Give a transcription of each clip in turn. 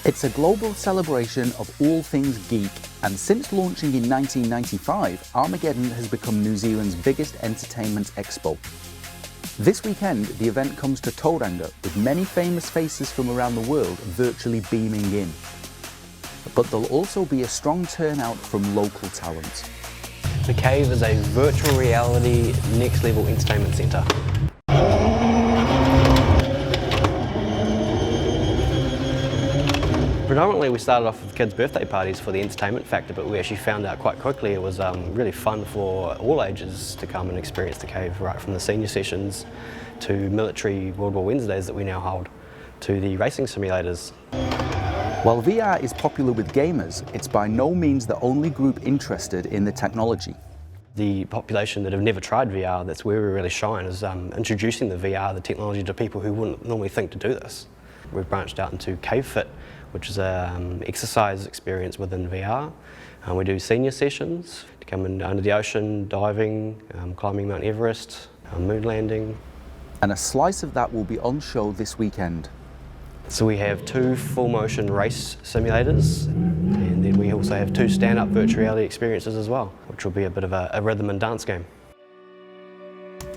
It's a global celebration of all things geek, and since launching in 1995, Armageddon has become New Zealand's biggest entertainment expo. This weekend, the event comes to Tauranga, with many famous faces from around the world virtually beaming in. But there'll also be a strong turnout from local talent. The Cave is a virtual reality next level entertainment centre. Predominantly we started off with kids' birthday parties for the entertainment factor, but we actually found out quite quickly it was really fun for all ages to come and experience the Cave, right from the senior sessions to military World War Wednesdays that we now hold, to the racing simulators. While VR is popular with gamers, it's by no means the only group interested in the technology. The population that have never tried VR, that's where we really shine, is introducing the VR, the technology, to people who wouldn't normally think to do this. We've branched out into Cave Fit, which is an exercise experience within VR. We do senior sessions to come in under the ocean, diving, climbing Mount Everest, moon landing. And a slice of that will be on show this weekend. So we have 2 full motion race simulators, and then we also have 2 stand-up virtual reality experiences as well, which will be a bit of a rhythm and dance game.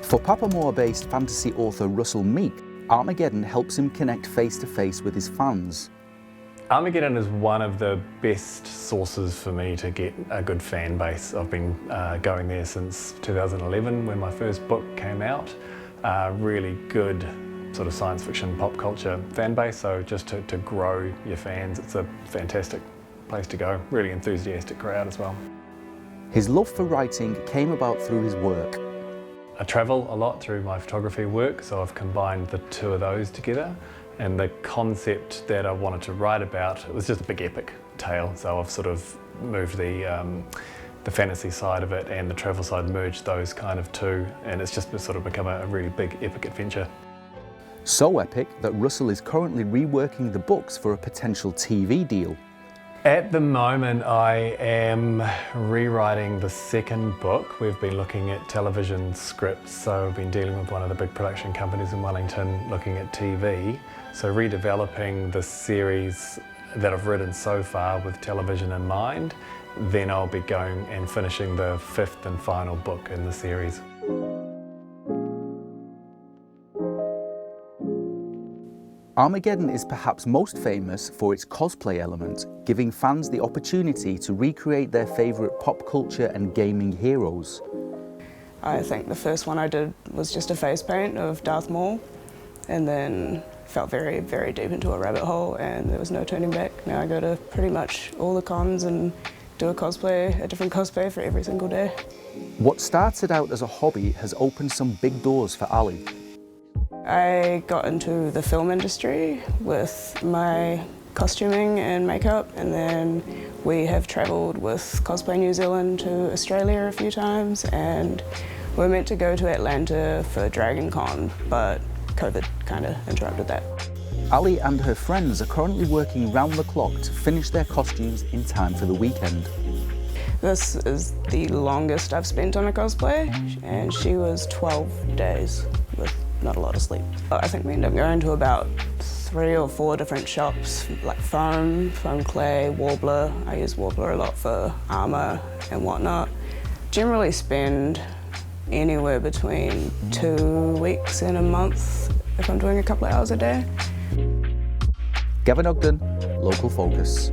For Papamoa-based fantasy author Russell Meek, Armageddon helps him connect face-to-face with his fans. Armageddon is one of the best sources for me to get a good fan base. I've been going there since 2011 when my first book came out. Really good sort of science fiction pop culture fan base, so just to grow your fans, it's a fantastic place to go. Really enthusiastic crowd as well. His love for writing came about through his work. I travel a lot through my photography work, so I've combined the 2 of those together. And the concept that I wanted to write about, it was just a big epic tale, so I've sort of moved the fantasy side of it and the travel side, merged those kind of 2, and it's just sort of become a really big epic adventure. So epic that Russell is currently reworking the books for a potential TV deal. At the moment I am rewriting the 2nd book. We've been looking at television scripts, so I've been dealing with one of the big production companies in Wellington looking at TV. So redeveloping the series that I've written so far with television in mind, then I'll be going and finishing the 5th and final book in the series. Armageddon is perhaps most famous for its cosplay element, giving fans the opportunity to recreate their favourite pop culture and gaming heroes. I think the first one I did was just a face paint of Darth Maul, and then felt very, very deep into a rabbit hole, and there was no turning back. Now I go to pretty much all the cons and do a different cosplay for every single day. What started out as a hobby has opened some big doors for Ali. I got into the film industry with my costuming and makeup, and then we have travelled with Cosplay New Zealand to Australia a few times, and we're meant to go to Atlanta for Dragon Con, but COVID kind of interrupted that. Ali and her friends are currently working round the clock to finish their costumes in time for the weekend. This is the longest I've spent on a cosplay, and she was 12 days with not a lot of sleep. I think we ended up going to about 3 or 4 different shops, like foam clay, warbler. I use warbler a lot for armour and whatnot. Generally spend anywhere between 2 weeks and a month if I'm doing a couple of hours a day. Gavin Ogden, Local Focus.